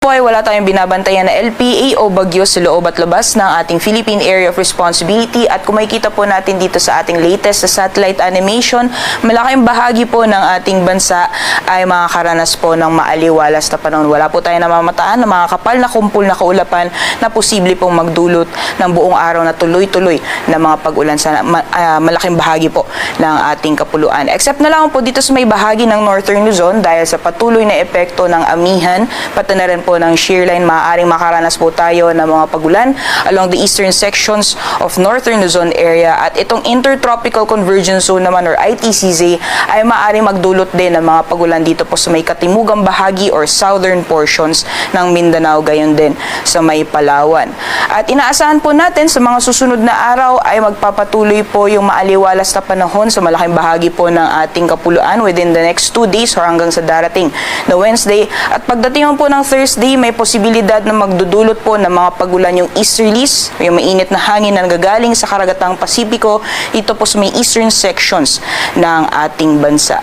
po ay wala tayong binabantayan na LPA o bagyo sa loob at labas ng ating Philippine Area of Responsibility, at kung makikita po natin dito sa ating latest sa satellite animation, malaking bahagi po ng ating bansa ay makakaranas po ng maaliwalas na panahon. Wala po tayong namamataan ng mga kapal na kumpul na kaulapan na posible pong magdulot ng buong araw na tuloy-tuloy na mga pag-ulan sa malaking bahagi po ng ating kapuluan. Except na lang po dito sa may bahagi ng Northern Luzon dahil sa patuloy na epekto ng amihan, pati na rin po ng shear line, maaaring makaranas po tayo ng mga pagulan along the eastern sections of Northern Luzon area, at itong Intertropical Convergence Zone naman or ITCZ ay maaaring magdulot din ng mga pagulan dito po sa may katimugang bahagi or southern portions ng Mindanao, gayon din sa may Palawan. At inaasahan po natin sa mga susunod na araw ay magpapatuloy po yung maaliwalas na panahon sa malaking bahagi po ng ating kapuluan within the next 2 days or hanggang sa darating na Wednesday. At pagdating po ng Thursday, may posibilidad na magdudulot po ng mga pagulan yung easterlies, yung mainit na hangin na nagagaling sa karagatang Pasipiko dito po sa may eastern sections ng ating bansa.